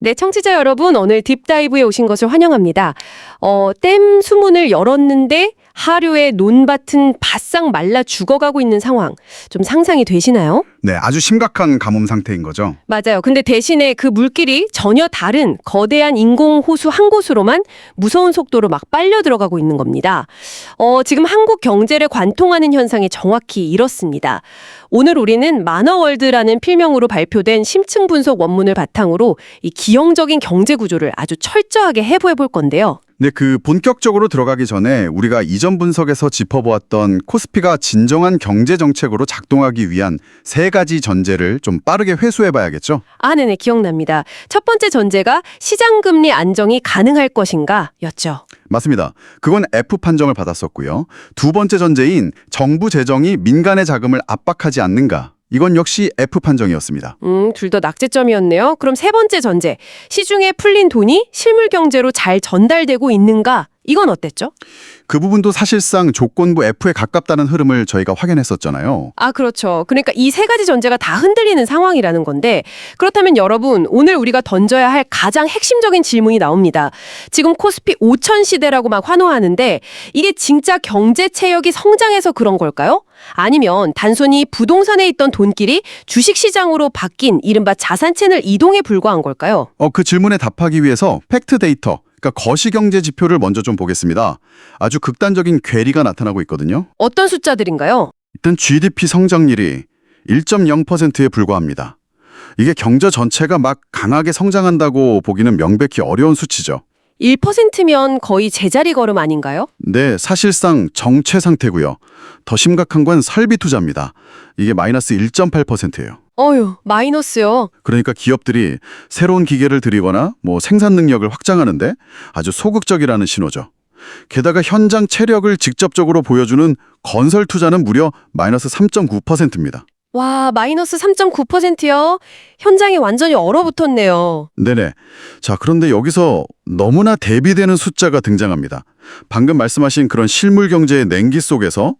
네, 청취자 여러분, 오늘 딥다이브에 오신 것을 환영합니다. 댐 수문을 열었는데 하류에 논밭은 바싹 말라 죽어가고 있는 상황, 좀 상상이 되시나요? 네, 아주 심각한 가뭄 상태인 거죠. 맞아요. 근데 대신에 그 물길이 전혀 다른 거대한 인공호수 한 곳으로만 무서운 속도로 막 빨려 들어가고 있는 겁니다. 지금 한국 경제를 관통하는 현상이 정확히 이렇습니다. 오늘 우리는 만화월드라는 필명으로 발표된 심층 분석 원문을 바탕으로 이 기형적인 경제 구조를 아주 철저하게 해부해 볼 건데요. 네, 본격적으로 들어가기 전에 우리가 이전 분석에서 짚어보았던 코스피가 진정한 경제 정책으로 작동하기 위한 세 가지 전제를 좀 빠르게 회수해 봐야겠죠? 네네, 기억납니다. 첫 번째 전제가 시장 금리 안정이 가능할 것인가 였죠. 맞습니다. 그건 F 판정을 받았었고요. 두 번째 전제인 정부 재정이 민간의 자금을 압박하지 않는가. 이건 역시 F 판정이었습니다. 둘 다 낙제점이었네요. 그럼 세 번째 전제, 시중에 풀린 돈이 실물 경제로 잘 전달되고 있는가? 이건 어땠죠? 그 부분도 사실상 조건부 F에 가깝다는 흐름을 저희가 확인했었잖아요. 그렇죠. 그러니까 이 세 가지 전제가 다 흔들리는 상황이라는 건데, 그렇다면 여러분, 오늘 우리가 던져야 할 가장 핵심적인 질문이 나옵니다. 지금 코스피 5천 시대라고 막 환호하는데 이게 진짜 경제 체력이 성장해서 그런 걸까요? 아니면 단순히 부동산에 있던 돈길이 주식시장으로 바뀐 이른바 자산 채널 이동에 불과한 걸까요? 그 질문에 답하기 위해서 팩트 데이터, 그러니까 거시경제 지표를 먼저 좀 보겠습니다. 아주 극단적인 괴리가 나타나고 있거든요. 어떤 숫자들인가요? 일단 GDP 성장률이 1.0%에 불과합니다. 이게 경제 전체가 막 강하게 성장한다고 보기는 명백히 어려운 수치죠. 1%면 거의 제자리 걸음 아닌가요? 네, 사실상 정체 상태고요. 더 심각한 건 설비 투자입니다. 이게 마이너스 1.8%예요. 마이너스요. 그러니까 기업들이 새로운 기계를 들이거나 생산 능력을 확장하는데 아주 소극적이라는 신호죠. 게다가 현장 체력을 직접적으로 보여주는 건설 투자는 무려 마이너스 3.9%입니다. 와, 마이너스 3.9%요? 현장이 완전히 얼어붙었네요. 네네. 자, 그런데 여기서 너무나 대비되는 숫자가 등장합니다. 방금 말씀하신 그런 실물 경제의 냉기 속에서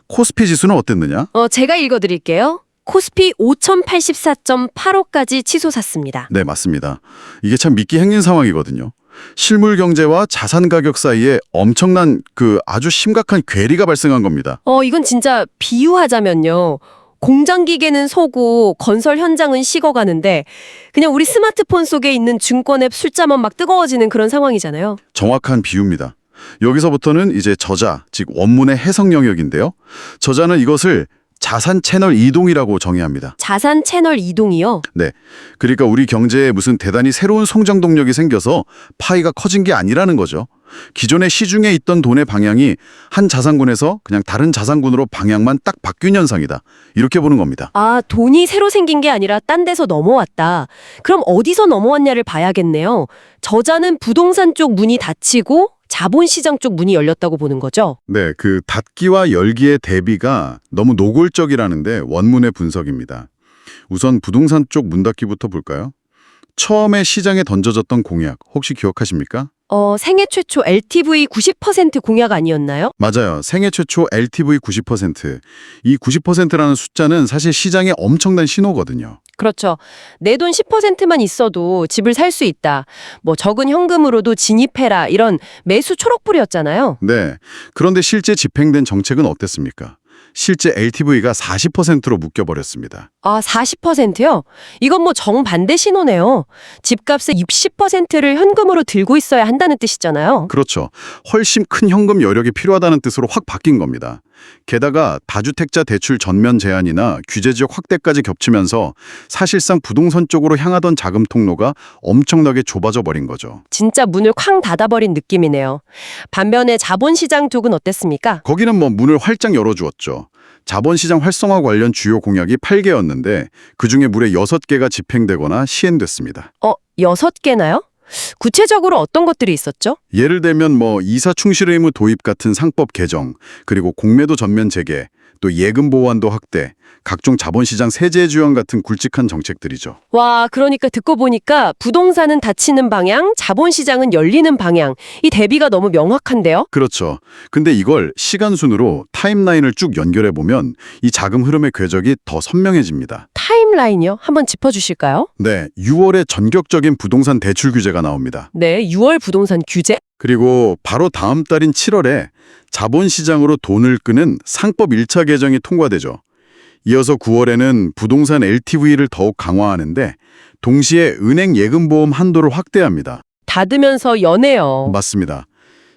코스피 지수는 어땠느냐? 제가 읽어드릴게요. 코스피 5,084.85까지 치솟았습니다. 네, 맞습니다. 이게 참 믿기 힘든 상황이거든요. 실물 경제와 자산 가격 사이에 엄청난 아주 심각한 괴리가 발생한 겁니다. 이건 진짜 비유하자면요. 공장 기계는 서고 건설 현장은 식어가는데 그냥 우리 스마트폰 속에 있는 증권 앱 숫자만 막 뜨거워지는 그런 상황이잖아요. 정확한 비유입니다. 여기서부터는 이제 저자, 즉 원문의 해석 영역인데요. 저자는 이것을 자산 채널 이동이라고 정의합니다. 자산 채널 이동이요? 네. 그러니까 우리 경제에 무슨 대단히 새로운 성장 동력이 생겨서 파이가 커진 게 아니라는 거죠. 기존의 시중에 있던 돈의 방향이 한 자산군에서 그냥 다른 자산군으로 방향만 딱 바뀐 현상이다. 이렇게 보는 겁니다. 돈이 새로 생긴 게 아니라 딴 데서 넘어왔다. 그럼 어디서 넘어왔냐를 봐야겠네요. 저자는 부동산 쪽 문이 닫히고 자본시장 쪽 문이 열렸다고 보는 거죠? 네, 닫기와 열기의 대비가 너무 노골적이라는데 원문의 분석입니다. 우선 부동산 쪽 문 닫기부터 볼까요? 처음에 시장에 던져졌던 공약 혹시 기억하십니까? 생애 최초 LTV 90% 공약 아니었나요? 맞아요. 생애 최초 LTV 90%. 이 90%라는 숫자는 사실 시장에 엄청난 신호거든요. 그렇죠. 내 돈 10%만 있어도 집을 살 수 있다. 적은 현금으로도 진입해라. 이런 매수 초록불이었잖아요. 네. 그런데 실제 집행된 정책은 어땠습니까? 실제 LTV가 40%로 묶여버렸습니다. 40%요? 이건 정반대 신호네요. 집값의 60%를 현금으로 들고 있어야 한다는 뜻이잖아요. 그렇죠. 훨씬 큰 현금 여력이 필요하다는 뜻으로 확 바뀐 겁니다. 게다가 다주택자 대출 전면 제한이나 규제 지역 확대까지 겹치면서 사실상 부동산 쪽으로 향하던 자금 통로가 엄청나게 좁아져 버린 거죠. 진짜 문을 쾅 닫아버린 느낌이네요. 반면에 자본시장 쪽은 어땠습니까? 거기는 문을 활짝 열어주었죠. 자본시장 활성화 관련 주요 공약이 8개였는데 그중에 무려 6개가 집행되거나 시행됐습니다. 6개나요? 구체적으로 어떤 것들이 있었죠? 예를 들면 이사 충실 의무 도입 같은 상법 개정, 그리고 공매도 전면 재개, 또 예금 보완도 확대, 각종 자본시장 세제 지원 같은 굵직한 정책들이죠. 와, 그러니까 듣고 보니까 부동산은 닫히는 방향, 자본시장은 열리는 방향. 이 대비가 너무 명확한데요? 그렇죠. 근데 이걸 시간 순으로 타임라인을 쭉 연결해 보면 이 자금 흐름의 궤적이 더 선명해집니다. 타임라인이요? 한번 짚어주실까요? 네, 6월에 전격적인 부동산 대출 규제가 나옵니다. 네, 6월 부동산 규제? 그리고 바로 다음 달인 7월에 자본시장으로 돈을 끄는 상법 1차 개정이 통과되죠. 이어서 9월에는 부동산 LTV를 더욱 강화하는데 동시에 은행 예금보험 한도를 확대합니다. 닫으면서 연해요. 맞습니다.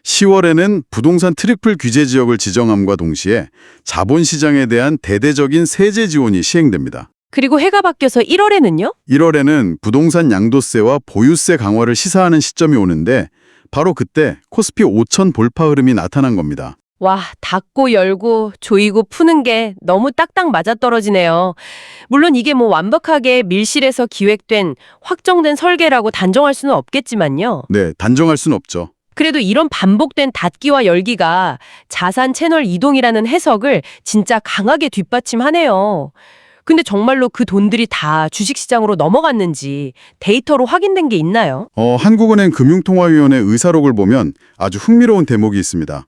10월에는 부동산 트리플 규제 지역을 지정함과 동시에 자본시장에 대한 대대적인 세제 지원이 시행됩니다. 그리고 해가 바뀌어서 1월에는요? 1월에는 부동산 양도세와 보유세 강화를 시사하는 시점이 오는데 바로 그때 코스피 5천 돌파 흐름이 나타난 겁니다. 와, 닫고 열고 조이고 푸는 게 너무 딱딱 맞아떨어지네요. 물론 이게 뭐 완벽하게 밀실에서 기획된 확정된 설계라고 단정할 수는 없겠지만요. 네, 단정할 수는 없죠. 그래도 이런 반복된 닫기와 열기가 자산 채널 이동이라는 해석을 진짜 강하게 뒷받침하네요. 근데 정말로 그 돈들이 다 주식시장으로 넘어갔는지 데이터로 확인된 게 있나요? 한국은행 금융통화위원회 의사록을 보면 아주 흥미로운 대목이 있습니다.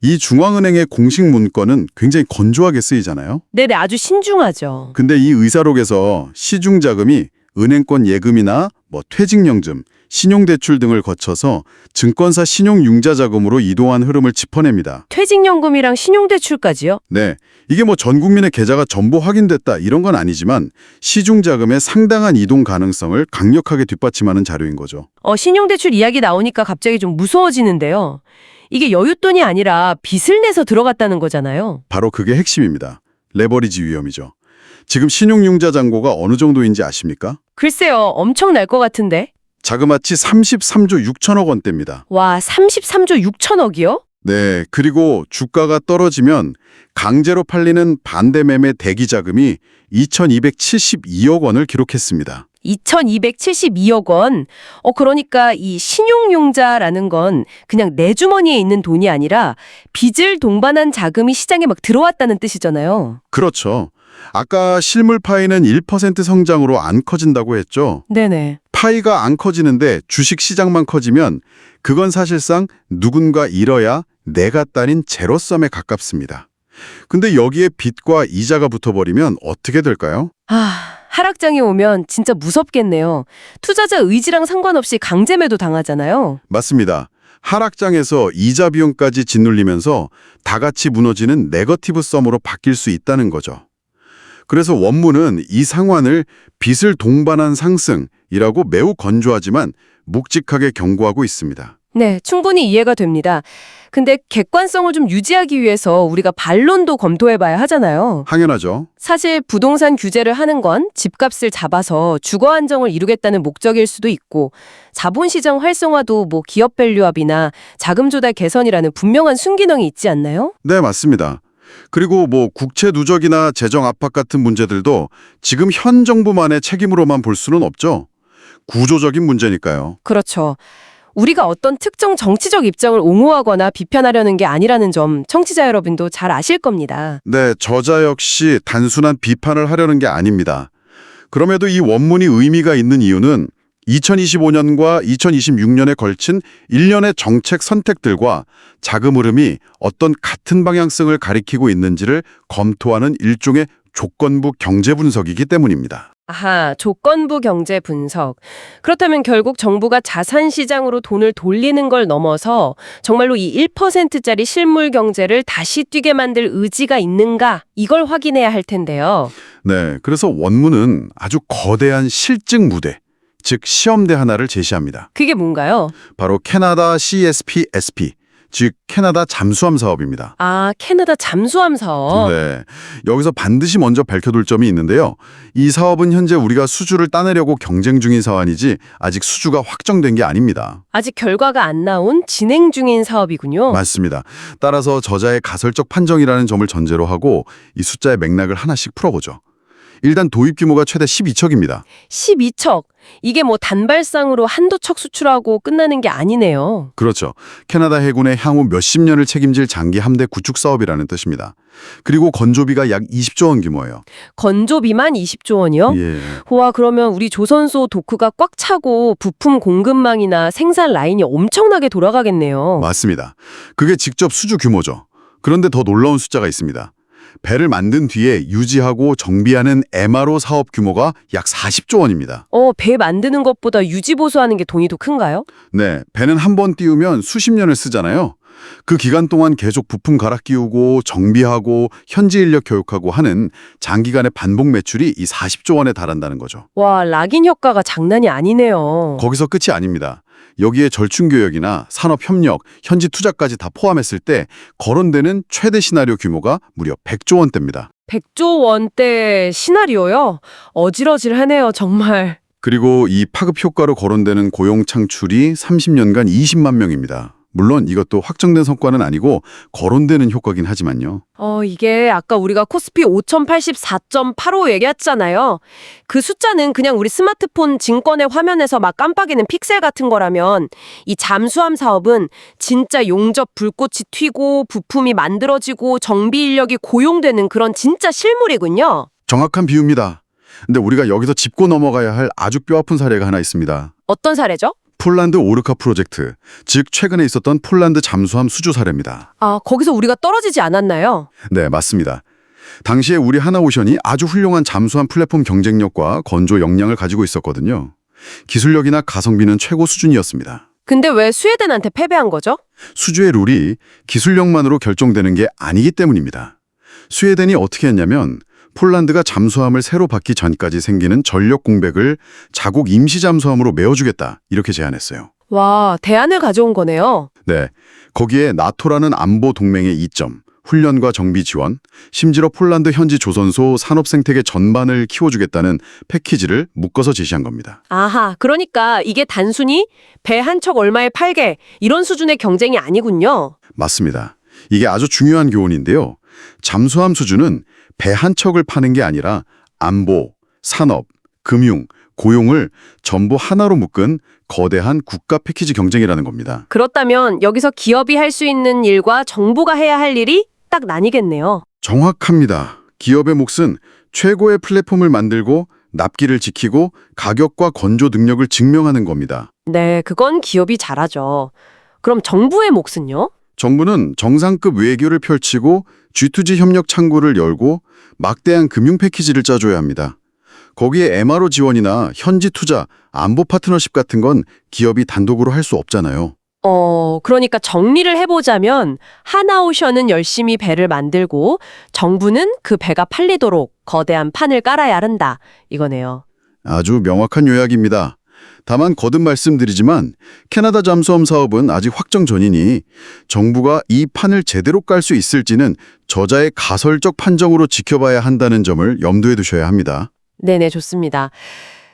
이 중앙은행의 공식 문건은 굉장히 건조하게 쓰이잖아요. 네네, 아주 신중하죠. 근데 이 의사록에서 시중자금이 은행권 예금이나 퇴직연금, 신용대출 등을 거쳐서 증권사 신용융자자금으로 이동한 흐름을 짚어냅니다. 퇴직연금이랑 신용대출까지요? 네, 이게 전 국민의 계좌가 전부 확인됐다 이런 건 아니지만 시중자금의 상당한 이동 가능성을 강력하게 뒷받침하는 자료인 거죠. 신용대출 이야기 나오니까 갑자기 좀 무서워지는데요. 이게 여윳돈이 아니라 빚을 내서 들어갔다는 거잖아요. 바로 그게 핵심입니다. 레버리지 위험이죠. 지금 신용융자 잔고가 어느 정도인지 아십니까? 글쎄요, 엄청날 것 같은데. 자그마치 33조 6천억 원대입니다. 와, 33조 6천억이요? 네, 그리고 주가가 떨어지면 강제로 팔리는 반대매매 대기자금이 2,272억 원을 기록했습니다. 2,272억 원. 그러니까 이 신용융자라는 건 그냥 내 주머니에 있는 돈이 아니라 빚을 동반한 자금이 시장에 막 들어왔다는 뜻이잖아요. 그렇죠. 아까 실물 파이는 1% 성장으로 안 커진다고 했죠. 네네. 파이가 안 커지는데 주식 시장만 커지면 그건 사실상 누군가 잃어야 내가 따린 제로섬에 가깝습니다. 근데 여기에 빚과 이자가 붙어버리면 어떻게 될까요? 하락장이 오면 진짜 무섭겠네요. 투자자 의지랑 상관없이 강제매도 당하잖아요. 맞습니다. 하락장에서 이자 비용까지 짓눌리면서 다 같이 무너지는 네거티브 썸으로 바뀔 수 있다는 거죠. 그래서 원문은 이 상환을 빚을 동반한 상승이라고 매우 건조하지만 묵직하게 경고하고 있습니다. 네, 충분히 이해가 됩니다. 근데 객관성을 좀 유지하기 위해서 우리가 반론도 검토해봐야 하잖아요. 당연하죠. 사실 부동산 규제를 하는 건 집값을 잡아서 주거 안정을 이루겠다는 목적일 수도 있고 자본시장 활성화도 기업 밸류업이나 자금 조달 개선이라는 분명한 순기능이 있지 않나요? 네, 맞습니다. 그리고 국채 누적이나 재정 압박 같은 문제들도 지금 현 정부만의 책임으로만 볼 수는 없죠. 구조적인 문제니까요. 그렇죠. 우리가 어떤 특정 정치적 입장을 옹호하거나 비판하려는 게 아니라는 점 청취자 여러분도 잘 아실 겁니다. 네, 저자 역시 단순한 비판을 하려는 게 아닙니다. 그럼에도 이 원문이 의미가 있는 이유는 2025년과 2026년에 걸친 일련의 정책 선택들과 자금 흐름이 어떤 같은 방향성을 가리키고 있는지를 검토하는 일종의 조건부 경제 분석이기 때문입니다. 아하, 조건부 경제 분석. 그렇다면 결국 정부가 자산 시장으로 돈을 돌리는 걸 넘어서 정말로 이 1%짜리 실물 경제를 다시 뛰게 만들 의지가 있는가? 이걸 확인해야 할 텐데요. 네, 그래서 원문은 아주 거대한 실증 무대, 즉 시험대 하나를 제시합니다. 그게 뭔가요? 바로 캐나다 CSP-SP, 즉 캐나다 잠수함 사업입니다. 캐나다 잠수함 사업. 네, 여기서 반드시 먼저 밝혀둘 점이 있는데요. 이 사업은 현재 우리가 수주를 따내려고 경쟁 중인 사안이지 아직 수주가 확정된 게 아닙니다. 아직 결과가 안 나온 진행 중인 사업이군요. 맞습니다. 따라서 저자의 가설적 판정이라는 점을 전제로 하고 이 숫자의 맥락을 하나씩 풀어보죠. 일단 도입 규모가 최대 12척입니다. 12척. 이게 뭐 단발상으로 한두 척 수출하고 끝나는 게 아니네요. 그렇죠. 캐나다 해군의 향후 몇십 년을 책임질 장기 함대 구축 사업이라는 뜻입니다. 그리고 건조비가 약 20조 원 규모예요. 건조비만 20조 원이요? 예. 와, 그러면 우리 조선소 도크가 꽉 차고 부품 공급망이나 생산 라인이 엄청나게 돌아가겠네요. 맞습니다. 그게 직접 수주 규모죠. 그런데 더 놀라운 숫자가 있습니다. 배를 만든 뒤에 유지하고 정비하는 MRO 사업 규모가 약 40조 원입니다. 배 만드는 것보다 유지 보수하는 게 돈이 더 큰가요? 네, 배는 한 번 띄우면 수십 년을 쓰잖아요. 그 기간 동안 계속 부품 갈아 끼우고 정비하고 현지 인력 교육하고 하는 장기간의 반복 매출이 이 40조 원에 달한다는 거죠. 와, 락인 효과가 장난이 아니네요. 거기서 끝이 아닙니다. 여기에 절충교역이나 산업협력, 현지 투자까지 다 포함했을 때 거론되는 최대 시나리오 규모가 무려 100조 원대입니다. 100조 원대 시나리오요? 어질어질하네요, 정말. 그리고 이 파급 효과로 거론되는 고용 창출이 30년간 20만 명입니다. 물론 이것도 확정된 성과는 아니고 거론되는 효과긴 하지만요. 이게 아까 우리가 코스피 5084.85 얘기했잖아요. 그 숫자는 그냥 우리 스마트폰 증권의 화면에서 막 깜빡이는 픽셀 같은 거라면 이 잠수함 사업은 진짜 용접 불꽃이 튀고 부품이 만들어지고 정비 인력이 고용되는 그런 진짜 실물이군요. 정확한 비유입니다. 근데 우리가 여기서 짚고 넘어가야 할 아주 뼈아픈 사례가 하나 있습니다. 어떤 사례죠? 폴란드 오르카 프로젝트, 즉 최근에 있었던 폴란드 잠수함 수주 사례입니다. 아, 거기서 우리가 떨어지지 않았나요? 네, 맞습니다. 당시에 우리 하나오션이 아주 훌륭한 잠수함 플랫폼 경쟁력과 건조 역량을 가지고 있었거든요. 기술력이나 가성비는 최고 수준이었습니다. 근데 왜 스웨덴한테 패배한 거죠? 수주의 룰이 기술력만으로 결정되는 게 아니기 때문입니다. 스웨덴이 어떻게 했냐면 폴란드가 잠수함을 새로 받기 전까지 생기는 전력 공백을 자국 임시 잠수함으로 메워주겠다 이렇게 제안했어요. 와, 대안을 가져온 거네요. 네, 거기에 나토라는 안보 동맹의 이점, 훈련과 정비 지원, 심지어 폴란드 현지 조선소 산업 생태계 전반을 키워주겠다는 패키지를 묶어서 제시한 겁니다. 아하, 그러니까 이게 단순히 배 한 척 얼마에 팔게 이런 수준의 경쟁이 아니군요. 맞습니다. 이게 아주 중요한 교훈인데요. 잠수함 수주는 배 한 척을 파는 게 아니라 안보, 산업, 금융, 고용을 전부 하나로 묶은 거대한 국가 패키지 경쟁이라는 겁니다. 그렇다면 여기서 기업이 할 수 있는 일과 정부가 해야 할 일이 딱 나뉘겠네요. 정확합니다. 기업의 몫은 최고의 플랫폼을 만들고 납기를 지키고 가격과 건조 능력을 증명하는 겁니다. 네, 그건 기업이 잘하죠. 그럼 정부의 몫은요? 정부는 정상급 외교를 펼치고 G2G 협력 창구를 열고 막대한 금융 패키지를 짜줘야 합니다. 거기에 MRO 지원이나 현지 투자, 안보 파트너십 같은 건 기업이 단독으로 할 수 없잖아요. 그러니까 정리를 해보자면 하나오션은 열심히 배를 만들고 정부는 그 배가 팔리도록 거대한 판을 깔아야 한다. 이거네요. 아주 명확한 요약입니다. 다만 거듭 말씀드리지만 캐나다 잠수함 사업은 아직 확정 전이니 정부가 이 판을 제대로 깔 수 있을지는 저자의 가설적 판정으로 지켜봐야 한다는 점을 염두에 두셔야 합니다. 네네, 좋습니다.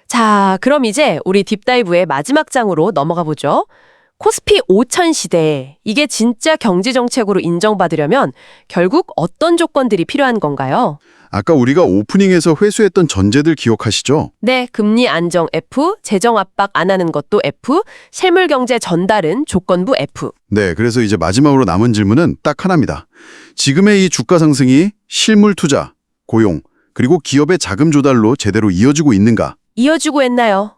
자, 그럼 이제 우리 딥다이브의 마지막 장으로 넘어가 보죠. 코스피 5000 시대, 이게 진짜 경제정책으로 인정받으려면 결국 어떤 조건들이 필요한 건가요? 아까 우리가 오프닝에서 회수했던 전제들 기억하시죠? 네, 금리 안정 F, 재정 압박 안 하는 것도 F, 실물 경제 전달은 조건부 F. 네, 그래서 이제 마지막으로 남은 질문은 딱 하나입니다. 지금의 이 주가 상승이 실물 투자, 고용, 그리고 기업의 자금 조달로 제대로 이어지고 있는가? 이어지고 있나요?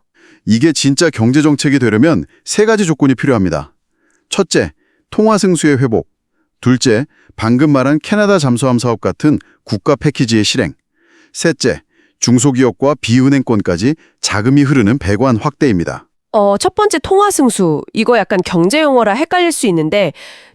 이게 진짜 경제 정책이 되려면 세 가지 조건이 필요합니다. 첫째, 통화 승수의 회복. 둘째, 방금 말한 캐나다 잠수함 사업 같은 국가 패키지의 실행. 셋째, 중소기업과 비은행권까지 자금이 흐르는 배관 확대입니다. 첫 번째 통화 승수. 이거 약간 경제 용어라 헷갈릴 수 있는데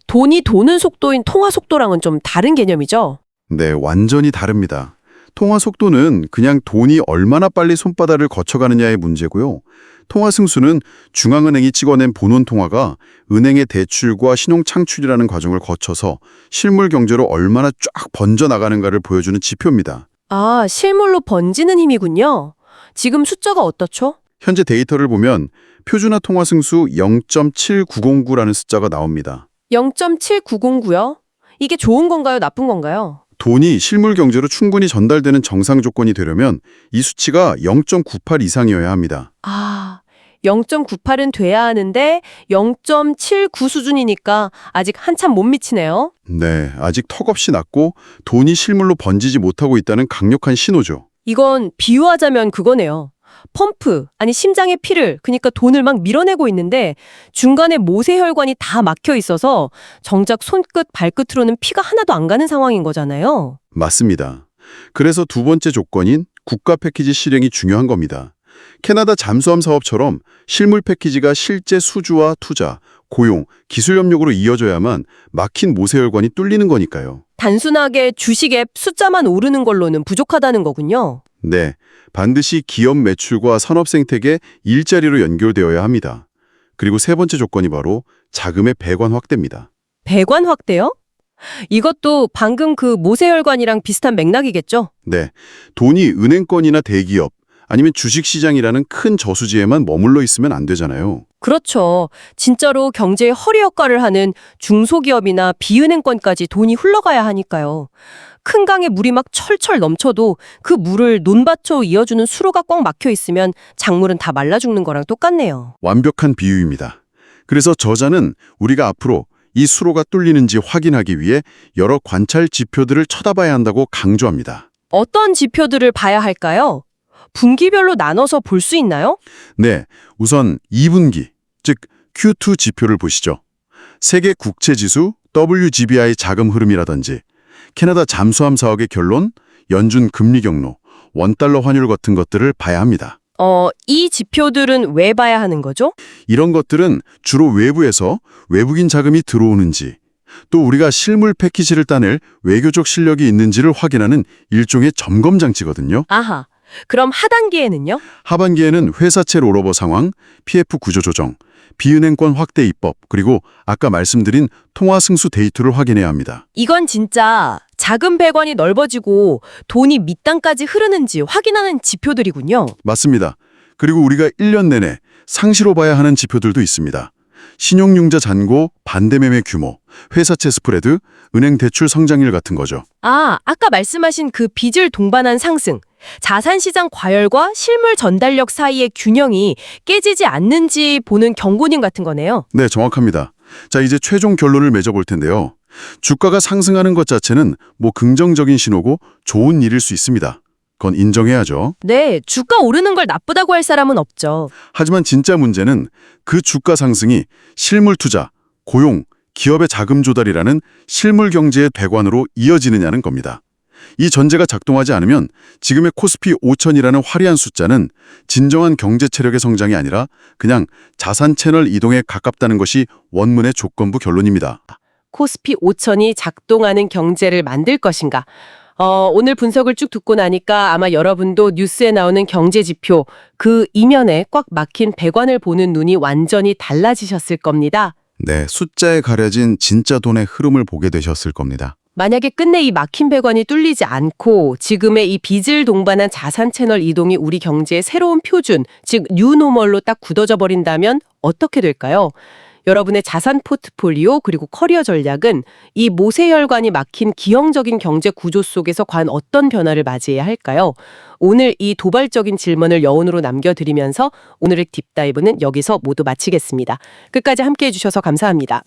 돈이 도는 속도인 통화 속도랑은 좀 다른 개념이죠? 네, 완전히 다릅니다. 통화 속도는 그냥 돈이 얼마나 빨리 손바닥을 거쳐가느냐의 문제고요. 통화 승수는 중앙은행이 찍어낸 본원 통화가 은행의 대출과 신용 창출이라는 과정을 거쳐서 실물 경제로 얼마나 쫙 번져나가는가를 보여주는 지표입니다. 아, 실물로 번지는 힘이군요. 지금 숫자가 어떻죠? 현재 데이터를 보면 표준화 통화 승수 0.7909라는 숫자가 나옵니다. 0.7909요? 이게 좋은 건가요? 나쁜 건가요? 돈이 실물 경제로 충분히 전달되는 정상 조건이 되려면 이 수치가 0.98 이상이어야 합니다. 아, 0.98은 돼야 하는데 0.79 수준이니까 아직 한참 못 미치네요. 네, 아직 턱없이 낮고 돈이 실물로 번지지 못하고 있다는 강력한 신호죠. 이건 비유하자면 그거네요. 펌프, 아니 심장의 피를, 그러니까 돈을 막 밀어내고 있는데 중간에 모세혈관이 다 막혀 있어서 정작 손끝, 발끝으로는 피가 하나도 안 가는 상황인 거잖아요. 맞습니다. 그래서 두 번째 조건인 국가 패키지 실행이 중요한 겁니다. 캐나다 잠수함 사업처럼 실물 패키지가 실제 수주와 투자, 고용, 기술 협력으로 이어져야만 막힌 모세혈관이 뚫리는 거니까요. 단순하게 주식 앱 숫자만 오르는 걸로는 부족하다는 거군요. 네, 반드시 기업 매출과 산업 생태계 일자리로 연결되어야 합니다. 그리고 세 번째 조건이 바로 자금의 배관 확대입니다. 배관 확대요? 이것도 방금 그 모세혈관이랑 비슷한 맥락이겠죠? 네, 돈이 은행권이나 대기업, 아니면 주식시장이라는 큰 저수지에만 머물러 있으면 안 되잖아요. 그렇죠. 진짜로 경제의 허리 역할을 하는 중소기업이나 비은행권까지 돈이 흘러가야 하니까요. 큰 강에 물이 막 철철 넘쳐도 그 물을 논밭으로 이어주는 수로가 꽉 막혀 있으면 작물은 다 말라 죽는 거랑 똑같네요. 완벽한 비유입니다. 그래서 저자는 우리가 앞으로 이 수로가 뚫리는지 확인하기 위해 여러 관찰 지표들을 쳐다봐야 한다고 강조합니다. 어떤 지표들을 봐야 할까요? 분기별로 나눠서 볼 수 있나요? 네, 우선 2분기, 즉 Q2 지표를 보시죠. 세계 국채지수 WGBI 자금 흐름이라든지 캐나다 잠수함 사업의 결론, 연준 금리 경로, 원달러 환율 같은 것들을 봐야 합니다. 이 지표들은 왜 봐야 하는 거죠? 이런 것들은 주로 외부에서 외국인 자금이 들어오는지, 또 우리가 실물 패키지를 따낼 외교적 실력이 있는지를 확인하는 일종의 점검 장치거든요. 아하, 그럼 하단기에는요? 하반기에는 회사채 롤오버 상황, PF 구조 조정, 비은행권 확대 입법, 그리고 아까 말씀드린 통화 승수 데이터를 확인해야 합니다. 이건 진짜 자금 배관이 넓어지고 돈이 밑단까지 흐르는지 확인하는 지표들이군요. 맞습니다. 그리고 우리가 1년 내내 상시로 봐야 하는 지표들도 있습니다. 신용융자 잔고, 반대매매 규모, 회사채 스프레드, 은행 대출 성장률 같은 거죠. 아, 아까 말씀하신 그 빚을 동반한 상승, 자산시장 과열과 실물 전달력 사이의 균형이 깨지지 않는지 보는 경고님 같은 거네요. 네, 정확합니다. 자, 이제 최종 결론을 맺어볼 텐데요. 주가가 상승하는 것 자체는 긍정적인 신호고 좋은 일일 수 있습니다. 그건 인정해야죠. 네, 주가 오르는 걸 나쁘다고 할 사람은 없죠. 하지만 진짜 문제는 그 주가 상승이 실물 투자, 고용, 기업의 자금 조달이라는 실물 경제의 배관으로 이어지느냐는 겁니다. 이 전제가 작동하지 않으면 지금의 코스피 5000이라는 화려한 숫자는 진정한 경제 체력의 성장이 아니라 그냥 자산 채널 이동에 가깝다는 것이 원문의 조건부 결론입니다. 코스피 5000이 작동하는 경제를 만들 것인가? 오늘 분석을 쭉 듣고 나니까 아마 여러분도 뉴스에 나오는 경제 지표, 그 이면에 꽉 막힌 배관을 보는 눈이 완전히 달라지셨을 겁니다. 네, 숫자에 가려진 진짜 돈의 흐름을 보게 되셨을 겁니다. 만약에 끝내 이 막힌 배관이 뚫리지 않고 지금의 이 빚을 동반한 자산 채널 이동이 우리 경제의 새로운 표준, 즉 뉴노멀로 딱 굳어져 버린다면 어떻게 될까요? 여러분의 자산 포트폴리오 그리고 커리어 전략은 이 모세혈관이 막힌 기형적인 경제 구조 속에서 과연 어떤 변화를 맞이해야 할까요? 오늘 이 도발적인 질문을 여운으로 남겨드리면서 오늘의 딥다이브는 여기서 모두 마치겠습니다. 끝까지 함께해 주셔서 감사합니다.